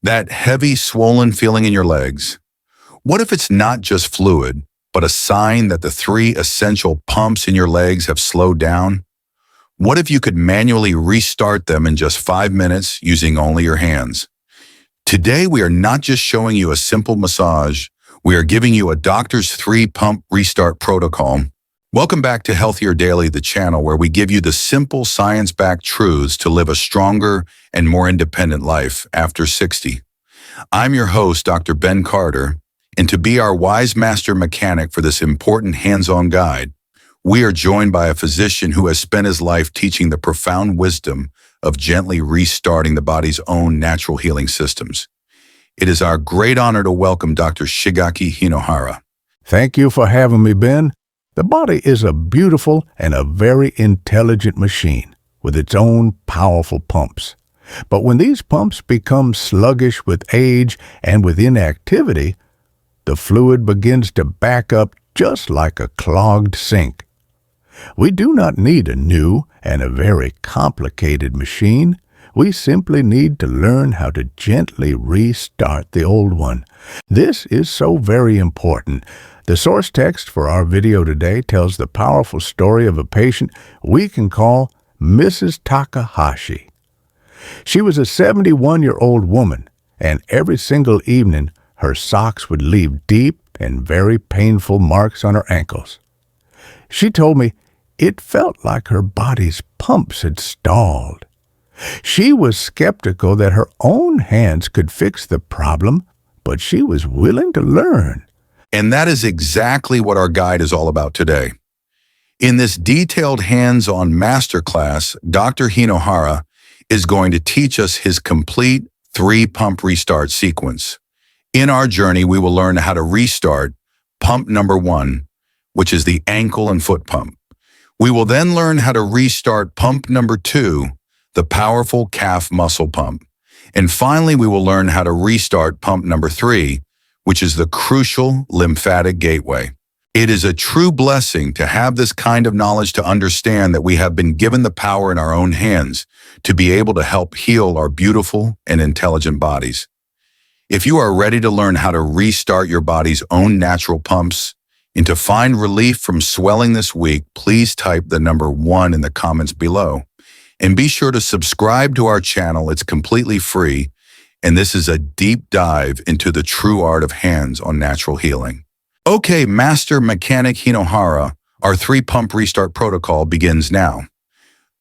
That heavy, swollen feeling in your legs. What if it's not just fluid, but a sign that the three essential pumps in your legs have slowed down? What if you could manually restart them in just 5 minutes using only your hands? Today, we are not just showing you a simple massage, we are giving you a doctor's 3-pump restart protocol. Welcome back to Healthier Daily, the channel where we give you the simple science-backed truths to live a stronger and more independent life after 60. I'm your host, Dr. Ben Carter, and to be our wise master mechanic for this important hands-on guide, we are joined by a physician who has spent his life teaching the profound wisdom of gently restarting the body's own natural healing systems. It is our great honor to welcome Dr. Shigeaki Hinohara. Thank you for having me, Ben. The body is a beautiful and a very intelligent machine with its own powerful pumps. But when these pumps become sluggish with age and with inactivity, the fluid begins to back up just like a clogged sink. We do not need a new and a very complicated machine. We simply need to learn how to gently restart the old one. This is so very important. The source text for our video today tells the powerful story of a patient we can call Mrs. Takahashi. She was a 71-year-old woman, and every single evening her socks would leave deep and very painful marks on her ankles. She told me it felt like her body's pumps had stalled. She was skeptical that her own hands could fix the problem, but she was willing to learn. And that is exactly what our guide is all about today. In this detailed hands-on masterclass, Dr. Hinohara is going to teach us his complete 3-pump restart sequence. In our journey, we will learn how to restart pump number 1, which is the ankle and foot pump. We will then learn how to restart pump number 2, the powerful calf muscle pump. And finally, we will learn how to restart pump number 3, which is the crucial lymphatic gateway. It is a true blessing to have this kind of knowledge to understand that we have been given the power in our own hands to be able to help heal our beautiful and intelligent bodies. If you are ready to learn how to restart your body's own natural pumps and to find relief from swelling this week, please type the number 1 in the comments below. And be sure to subscribe to our channel. It's completely free. And this is a deep dive into the true art of hands-on natural healing. Okay, Master Mechanic Hinohara, our 3-pump restart protocol begins now.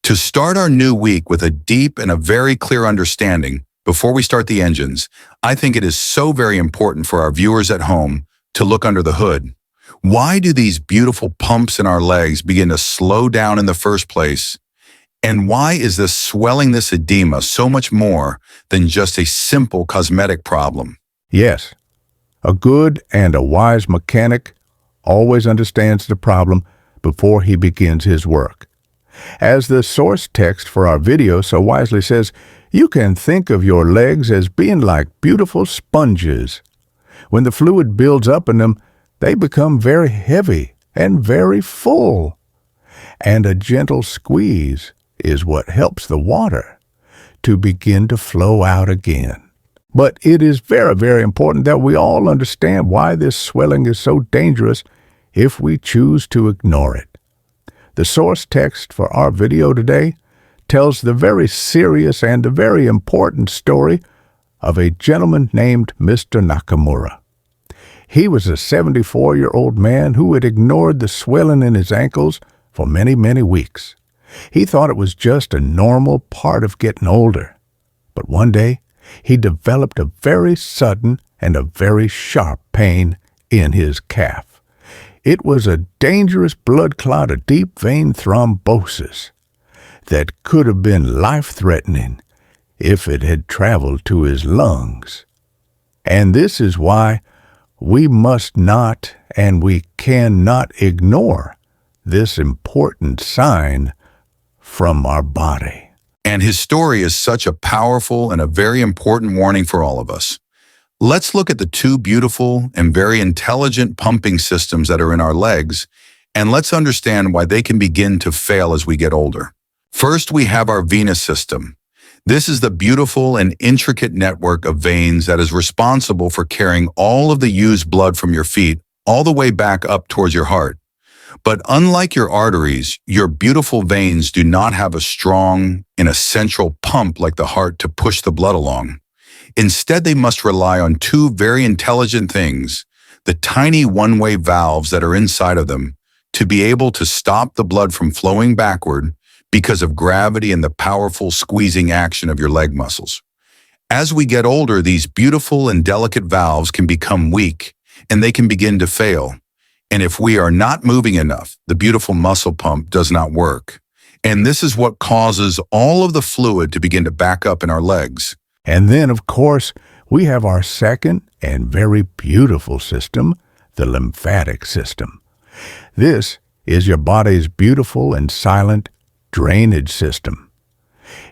To start our new week with a deep and a very clear understanding, before we start the engines, I think it is so very important for our viewers at home to look under the hood. Why do these beautiful pumps in our legs begin to slow down in the first place? And why is this swelling, this edema, so much more than just a simple cosmetic problem? Yes, a good and a wise mechanic always understands the problem before he begins his work. As the source text for our video so wisely says, you can think of your legs as being like beautiful sponges. When the fluid builds up in them, they become very heavy and very full. And a gentle squeeze is what helps the water to begin to flow out again. But it is very, very important that we all understand why this swelling is so dangerous if we choose to ignore it. The source text for our video today tells the very serious and the very important story of a gentleman named Mr. Nakamura. He was a 74-year-old man who had ignored the swelling in his ankles for many, many weeks. He thought it was just a normal part of getting older. But one day, he developed a very sudden and a very sharp pain in his calf. It was a dangerous blood clot, a deep vein thrombosis that could have been life-threatening if it had traveled to his lungs. And this is why we must not and we cannot ignore this important sign from our body. And his story is such a powerful and a very important warning for all of us. Let's look at the 2 beautiful and very intelligent pumping systems that are in our legs, and let's understand why they can begin to fail as we get older. First, we have our venous system. This is the beautiful and intricate network of veins that is responsible for carrying all of the used blood from your feet all the way back up towards your heart. But unlike your arteries, your beautiful veins do not have a strong and a central pump like the heart to push the blood along. Instead, they must rely on two very intelligent things, the tiny one-way valves that are inside of them, to be able to stop the blood from flowing backward because of gravity and the powerful squeezing action of your leg muscles. As we get older, these beautiful and delicate valves can become weak and they can begin to fail. And if we are not moving enough, the beautiful muscle pump does not work. And this is what causes all of the fluid to begin to back up in our legs. And then, of course, we have our second and very beautiful system, the lymphatic system. This is your body's beautiful and silent drainage system.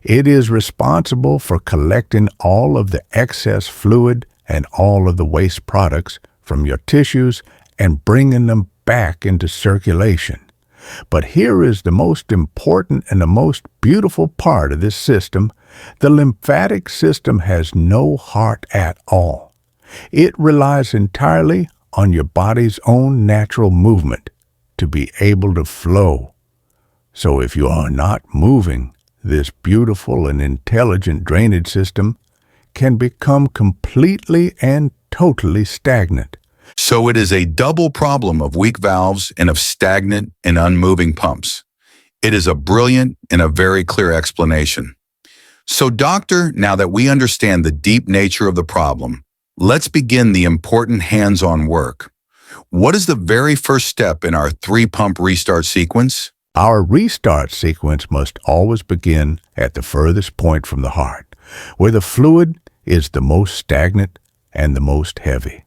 It is responsible for collecting all of the excess fluid and all of the waste products from your tissues and bringing them back into circulation. But here is the most important and the most beautiful part of this system. The lymphatic system has no heart at all. It relies entirely on your body's own natural movement to be able to flow. So if you are not moving, this beautiful and intelligent drainage system can become completely and totally stagnant. So it is a double problem of weak valves and of stagnant and unmoving pumps. It is a brilliant and a very clear explanation. So doctor, now that we understand the deep nature of the problem, let's begin the important hands-on work. What is the very first step in our 3-pump restart sequence? Our restart sequence must always begin at the furthest point from the heart, where the fluid is the most stagnant and the most heavy.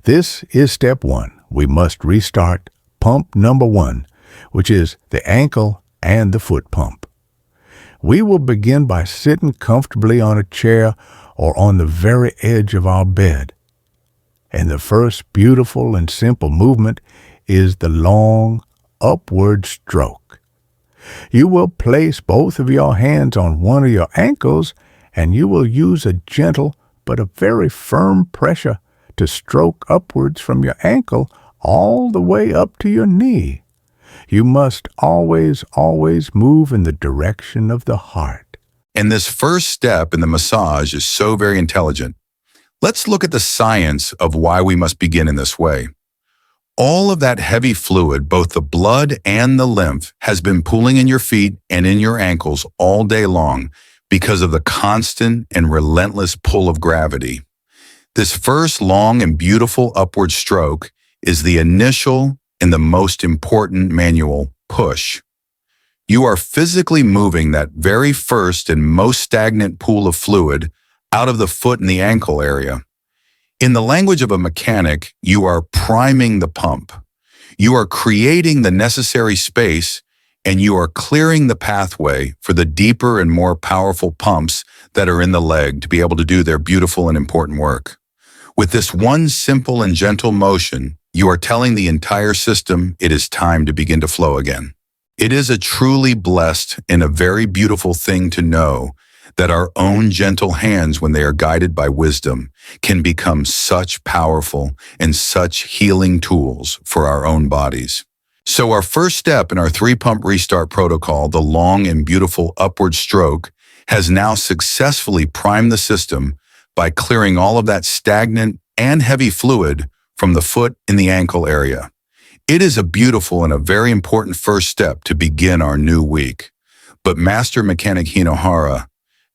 This is step 1. We must restart pump number 1, which is the ankle and the foot pump. We will begin by sitting comfortably on a chair or on the very edge of our bed. And the first beautiful and simple movement is the long upward stroke. You will place both of your hands on one of your ankles and you will use a gentle but a very firm pressure to stroke upwards from your ankle all the way up to your knee. You must always move in the direction of the heart. And this first step in the massage is so very intelligent. Let's look at the science of why we must begin in this way. All of that heavy fluid, both the blood and the lymph, has been pooling in your feet and in your ankles all day long because of the constant and relentless pull of gravity. This first long and beautiful upward stroke is the initial and the most important manual push. You are physically moving that very first and most stagnant pool of fluid out of the foot and the ankle area. In the language of a mechanic, you are priming the pump. You are creating the necessary space and you are clearing the pathway for the deeper and more powerful pumps that are in the leg to be able to do their beautiful and important work. With this one simple and gentle motion, you are telling the entire system it is time to begin to flow again. It is a truly blessed and a very beautiful thing to know that our own gentle hands, when they are guided by wisdom, can become such powerful and such healing tools for our own bodies. So our first step in our 3-pump restart protocol, the long and beautiful upward stroke, has now successfully primed the system by clearing all of that stagnant and heavy fluid from the foot and the ankle area. It is a beautiful and a very important first step to begin our new week. But Master Mechanic Hinohara,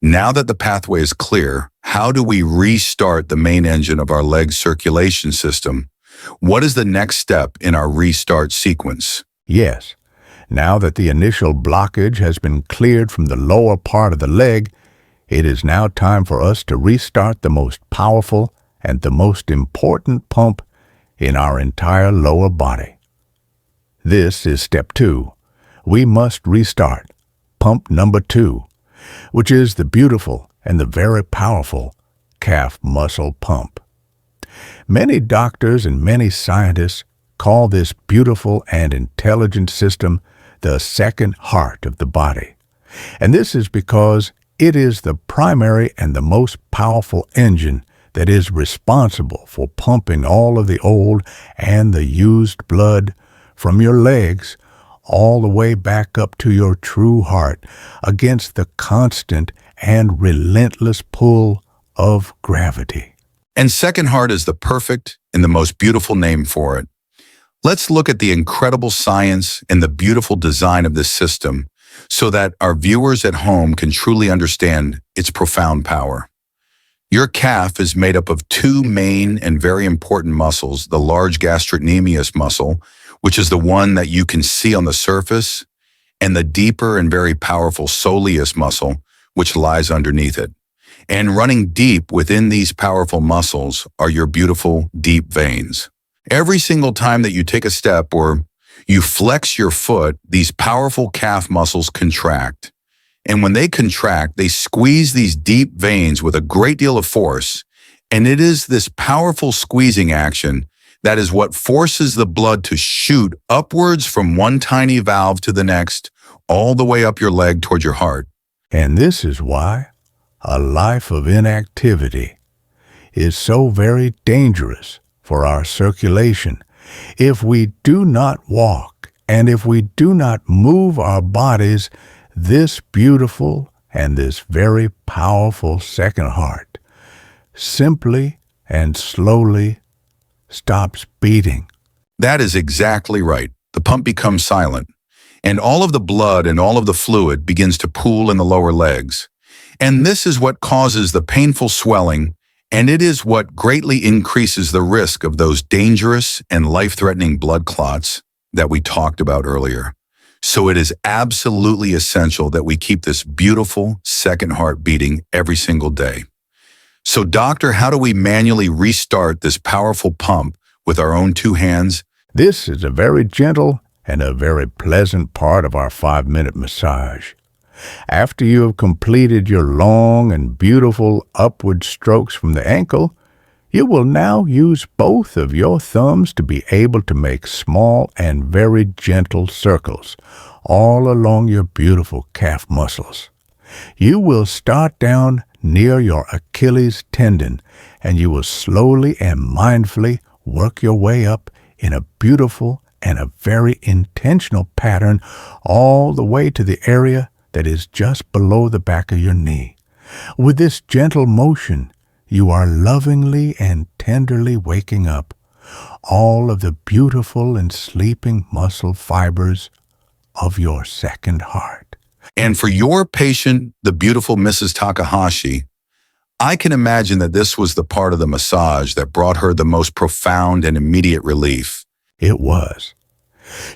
now that the pathway is clear, how do we restart the main engine of our leg circulation system? What is the next step in our restart sequence? Yes, now that the initial blockage has been cleared from the lower part of the leg, it is now time for us to restart the most powerful and the most important pump in our entire lower body. This is step 2. We must restart pump number 2, which is the beautiful and the very powerful calf muscle pump. Many doctors and many scientists call this beautiful and intelligent system the second heart of the body. And this is because It is the primary and the most powerful engine that is responsible for pumping all of the old and the used blood from your legs all the way back up to your true heart against the constant and relentless pull of gravity. And second heart is the perfect and the most beautiful name for it. Let's look at the incredible science and the beautiful design of this system so that our viewers at home can truly understand its profound power. Your calf is made up of two main and very important muscles, the large gastrocnemius muscle, which is the one that you can see on the surface, and the deeper and very powerful soleus muscle, which lies underneath it. And running deep within these powerful muscles are your beautiful, deep veins. Every single time that you take a step or you flex your foot, these powerful calf muscles contract. And when they contract, they squeeze these deep veins with a great deal of force. And it is this powerful squeezing action that is what forces the blood to shoot upwards from one tiny valve to the next, all the way up your leg toward your heart. And this is why a life of inactivity is so very dangerous for our circulation. If we do not walk and if we do not move our bodies, this beautiful and this very powerful second heart simply and slowly stops beating. That is exactly right. The pump becomes silent, and all of the blood and all of the fluid begins to pool in the lower legs. And this is what causes the painful swelling, and it is what greatly increases the risk of those dangerous and life-threatening blood clots that we talked about earlier. So it is absolutely essential that we keep this beautiful second heart beating every single day. So doctor, how do we manually restart this powerful pump with our own two hands? This is a very gentle and a very pleasant part of our 5-minute massage. After you have completed your long and beautiful upward strokes from the ankle, you will now use both of your thumbs to be able to make small and very gentle circles all along your beautiful calf muscles. You will start down near your Achilles tendon, and you will slowly and mindfully work your way up in a beautiful and a very intentional pattern all the way to the area that is just below the back of your knee. With this gentle motion, you are lovingly and tenderly waking up all of the beautiful and sleeping muscle fibers of your second heart. And for your patient, the beautiful Mrs. Takahashi, I can imagine that this was the part of the massage that brought her the most profound and immediate relief. It was.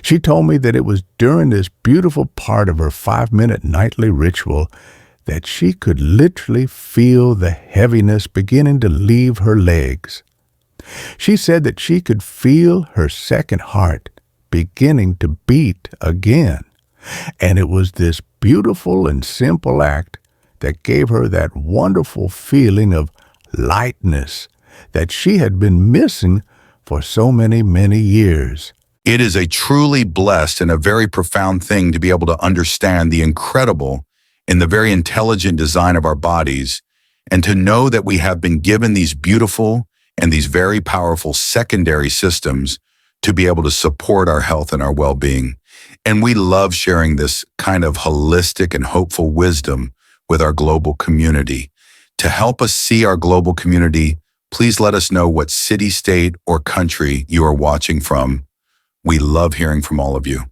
She told me that it was during this beautiful part of her 5-minute nightly ritual that she could literally feel the heaviness beginning to leave her legs. She said that she could feel her second heart beginning to beat again. And it was this beautiful and simple act that gave her that wonderful feeling of lightness that she had been missing for so many, many years. It is a truly blessed and a very profound thing to be able to understand the incredible and the very intelligent design of our bodies, and to know that we have been given these beautiful and these very powerful secondary systems to be able to support our health and our well-being. And we love sharing this kind of holistic and hopeful wisdom with our global community. To help us see our global community, please let us know what city, state, or country you are watching from. We love hearing from all of you.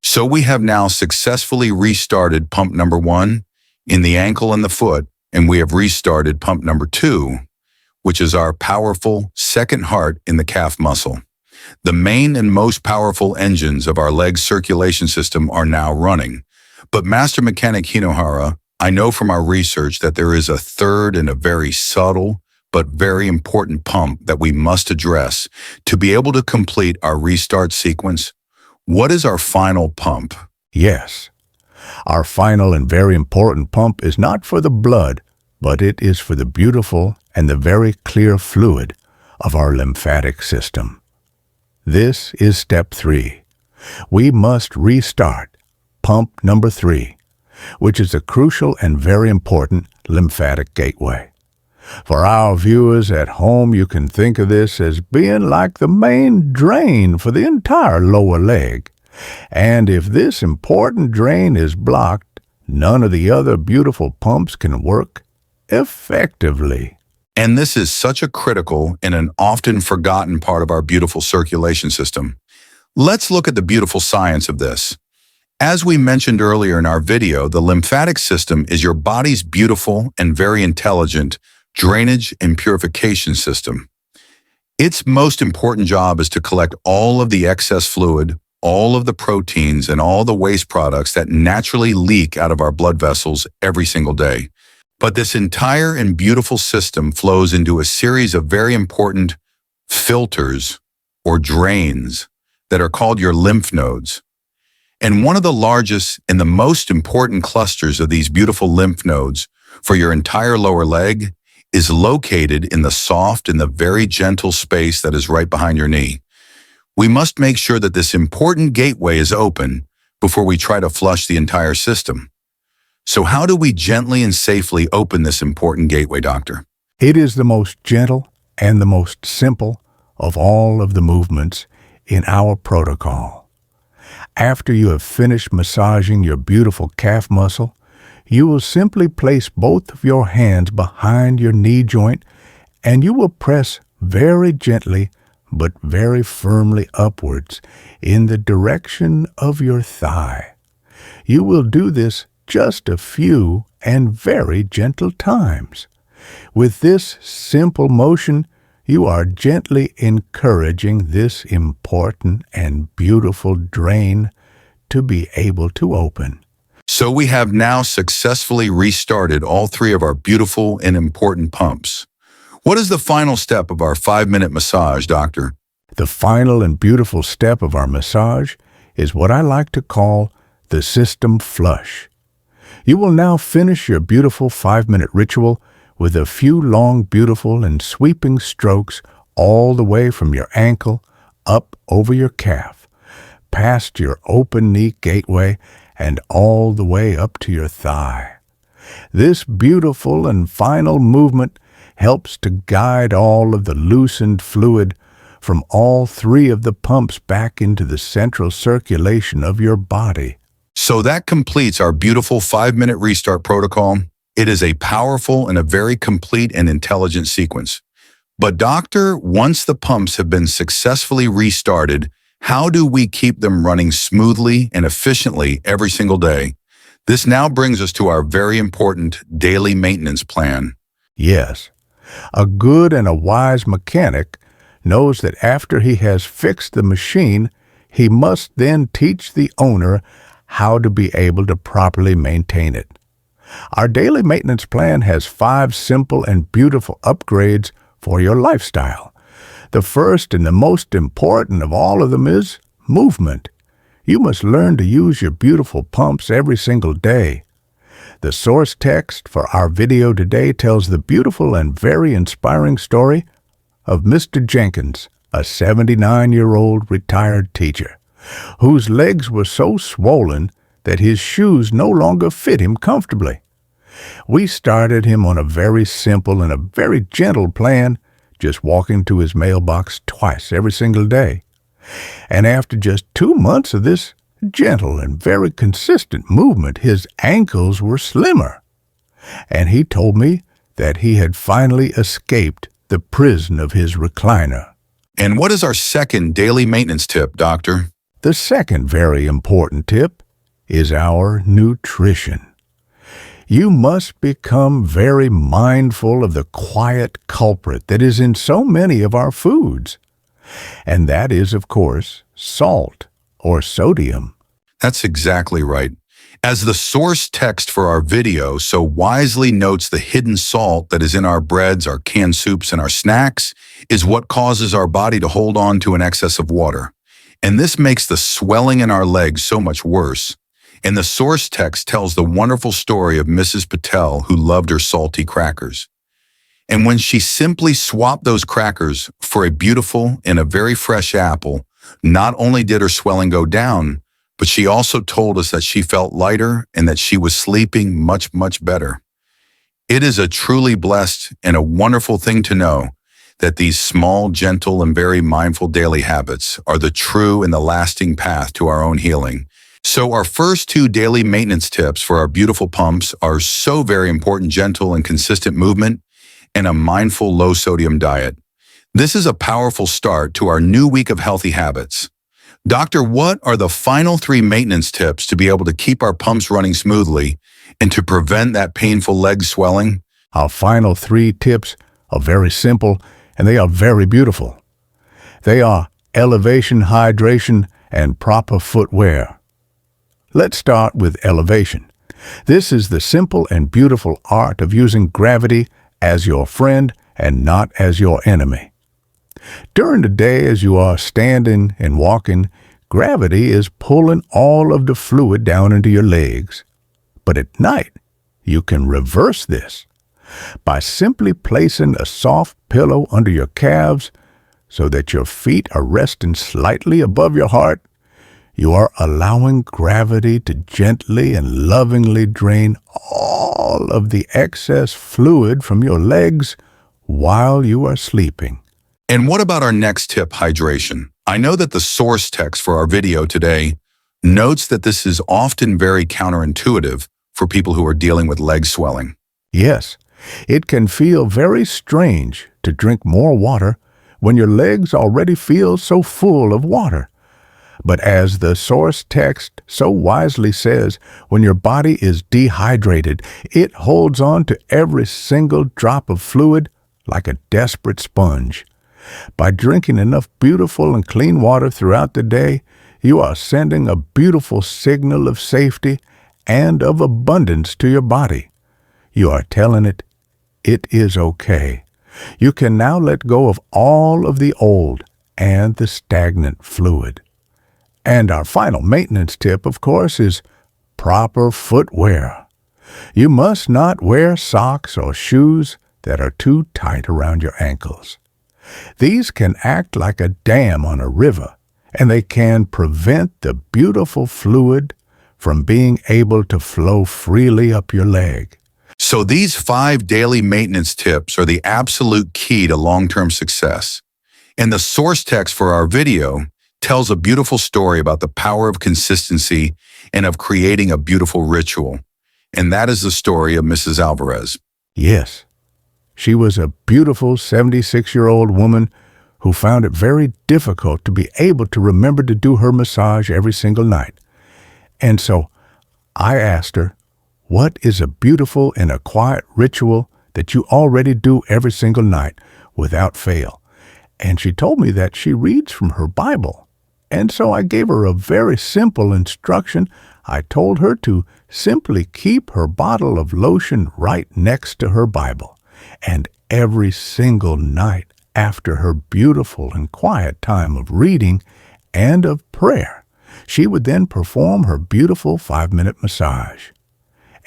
So we have now successfully restarted pump number 1 in the ankle and the foot, and we have restarted pump number 2, which is our powerful second heart in the calf muscle. The main and most powerful engines of our leg circulation system are now running. But Master Mechanic Hinohara, I know from our research that there is a third and a very subtle but very important pump that we must address to be able to complete our restart sequence. What is our final pump? Yes, our final and very important pump is not for the blood, but it is for the beautiful and the very clear fluid of our lymphatic system. This is step 3. We must restart pump number 3, which is a crucial and very important lymphatic gateway. For our viewers at home, you can think of this as being like the main drain for the entire lower leg. And if this important drain is blocked, none of the other beautiful pumps can work effectively. And this is such a critical and an often forgotten part of our beautiful circulation system. Let's look at the beautiful science of this. As we mentioned earlier in our video, the lymphatic system is your body's beautiful and very intelligent drainage and purification system. Its most important job is to collect all of the excess fluid, all of the proteins, and all the waste products that naturally leak out of our blood vessels every single day. But this entire and beautiful system flows into a series of very important filters or drains that are called your lymph nodes. And one of the largest and the most important clusters of these beautiful lymph nodes for your entire lower leg is located in the soft and the very gentle space that is right behind your knee. We must make sure that this important gateway is open before we try to flush the entire system. So how do we gently and safely open this important gateway, doctor? It is the most gentle and the most simple of all of the movements in our protocol. After you have finished massaging your beautiful calf muscle, you will simply place both of your hands behind your knee joint and you will press very gently but very firmly upwards in the direction of your thigh. You will do this just a few and very gentle times. With this simple motion, you are gently encouraging this important and beautiful drain to be able to open. So we have now successfully restarted all three of our beautiful and important pumps. What is the final step of our 5-minute massage, doctor? The final and beautiful step of our massage is what I like to call the system flush. You will now finish your beautiful 5-minute ritual with a few long, beautiful, and sweeping strokes all the way from your ankle up over your calf, past your open knee gateway, and all the way up to your thigh. This beautiful and final movement helps to guide all of the loosened fluid from all three of the pumps back into the central circulation of your body. So that completes our beautiful 5-minute restart protocol. It is a powerful and a very complete and intelligent sequence. But doctor, once the pumps have been successfully restarted, how do we keep them running smoothly and efficiently every single day? This now brings us to our very important daily maintenance plan. Yes, a good and a wise mechanic knows that after he has fixed the machine, he must then teach the owner how to be able to properly maintain it. Our daily maintenance plan has 5 simple and beautiful upgrades for your lifestyle. The first and the most important of all of them is movement. You must learn to use your beautiful pumps every single day. The source text for our video today tells the beautiful and very inspiring story of Mr. Jenkins, a 79-year-old retired teacher, whose legs were so swollen that his shoes no longer fit him comfortably. We started him on a very simple and a very gentle plan, just walking to his mailbox twice every single day. And after just 2 months of this gentle and very consistent movement, his ankles were slimmer. And he told me that he had finally escaped the prison of his recliner. And what is our second daily maintenance tip, doctor? The second very important tip is our nutrition. You must become very mindful of the quiet culprit that is in so many of our foods. And that is, of course, salt or sodium. That's exactly right. As the source text for our video so wisely notes, the hidden salt that is in our breads, our canned soups, and our snacks is what causes our body to hold on to an excess of water. And this makes the swelling in our legs so much worse. And the source text tells the wonderful story of Mrs. Patel, who loved her salty crackers. And when she simply swapped those crackers for a beautiful and a very fresh apple, not only did her swelling go down, but she also told us that she felt lighter and that she was sleeping much, much better. It is a truly blessed and a wonderful thing to know that these small, gentle, and very mindful daily habits are the true and the lasting path to our own healing. So our first two daily maintenance tips for our beautiful pumps are so very important: gentle and consistent movement and a mindful low-sodium diet. This is a powerful start to our new week of healthy habits. Doctor, what are the final three maintenance tips to be able to keep our pumps running smoothly and to prevent that painful leg swelling? Our final three tips are very simple and they are very beautiful. They are elevation, hydration, and proper footwear. Let's start with elevation. This is the simple and beautiful art of using gravity as your friend and not as your enemy. During the day, as you are standing and walking, gravity is pulling all of the fluid down into your legs. But at night, you can reverse this by simply placing a soft pillow under your calves so that your feet are resting slightly above your heart. You are allowing gravity to gently and lovingly drain all of the excess fluid from your legs while you are sleeping. And what about our next tip, hydration? I know that the source text for our video today notes that this is often very counterintuitive for people who are dealing with leg swelling. Yes, it can feel very strange to drink more water when your legs already feel so full of water. But as the source text so wisely says, when your body is dehydrated, it holds on to every single drop of fluid like a desperate sponge. By drinking enough beautiful and clean water throughout the day, you are sending a beautiful signal of safety and of abundance to your body. You are telling it is okay. You can now let go of all of the old and the stagnant fluid. And our final maintenance tip, of course, is proper footwear. You must not wear socks or shoes that are too tight around your ankles. These can act like a dam on a river, and they can prevent the beautiful fluid from being able to flow freely up your leg. So these 5 daily maintenance tips are the absolute key to long-term success. And the source text for our video tells a beautiful story about the power of consistency and of creating a beautiful ritual. And that is the story of Mrs. Alvarez. Yes. She was a beautiful 76-year-old woman who found it very difficult to be able to remember to do her massage every single night. And so I asked her, what is a beautiful and a quiet ritual that you already do every single night without fail? And she told me that she reads from her Bible. And so I gave her a very simple instruction. I told her to simply keep her bottle of lotion right next to her Bible. And every single night after her beautiful and quiet time of reading and of prayer, she would then perform her beautiful 5-minute massage.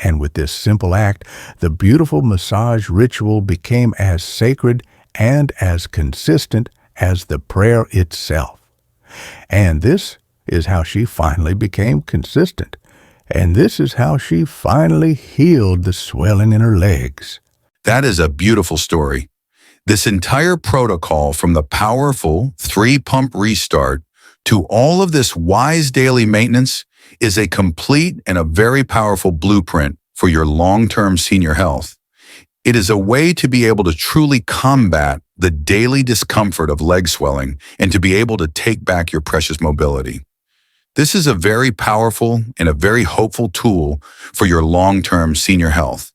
And with this simple act, the beautiful massage ritual became as sacred and as consistent as the prayer itself. And this is how she finally became consistent. And this is how she finally healed the swelling in her legs. That is a beautiful story. This entire protocol, from the powerful 3-pump restart to all of this wise daily maintenance, is a complete and a very powerful blueprint for your long-term senior health. It is a way to be able to truly combat the daily discomfort of leg swelling and to be able to take back your precious mobility. This is a very powerful and a very hopeful tool for your long-term senior health.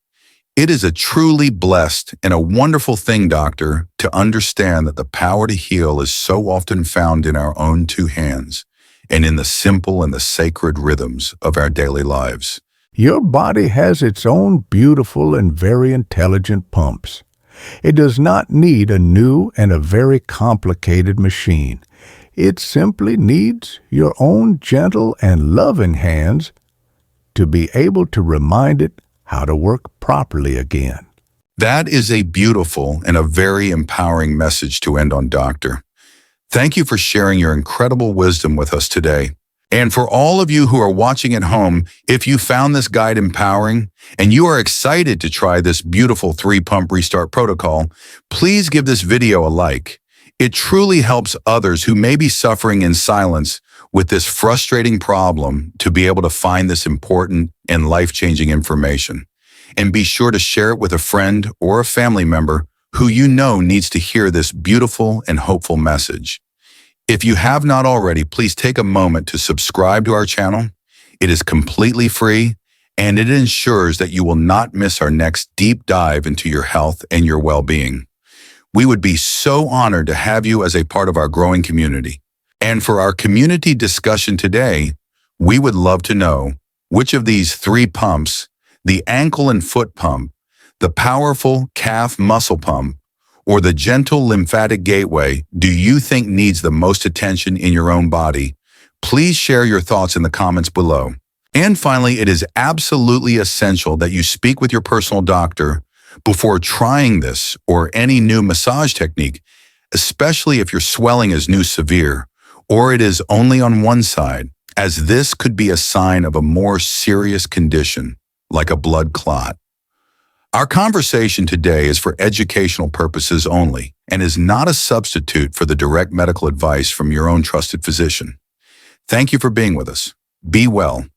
It is a truly blessed and a wonderful thing, doctor, to understand that the power to heal is so often found in our own 2 hands and in the simple and the sacred rhythms of our daily lives. Your body has its own beautiful and very intelligent pumps. It does not need a new and a very complicated machine. It simply needs your own gentle and loving hands to be able to remind it how to work properly again. That is a beautiful and a very empowering message to end on, doctor. Thank you for sharing your incredible wisdom with us today. And for all of you who are watching at home, if you found this guide empowering and you are excited to try this beautiful 3-pump restart protocol, please give this video a like. It truly helps others who may be suffering in silence with this frustrating problem to be able to find this important and life-changing information. And be sure to share it with a friend or a family member who you know needs to hear this beautiful and hopeful message. If you have not already, please take a moment to subscribe to our channel. It is completely free, and it ensures that you will not miss our next deep dive into your health and your well-being. We would be so honored to have you as a part of our growing community. And for our community discussion today, we would love to know which of these 3 pumps, the ankle and foot pump, the powerful calf muscle pump, or the gentle lymphatic gateway, do you think needs the most attention in your own body? Please share your thoughts in the comments below. And finally, it is absolutely essential that you speak with your personal doctor before trying this or any new massage technique, especially if your swelling is new severe or it is only on one side, as this could be a sign of a more serious condition, like a blood clot. Our conversation today is for educational purposes only and is not a substitute for the direct medical advice from your own trusted physician. Thank you for being with us. Be well.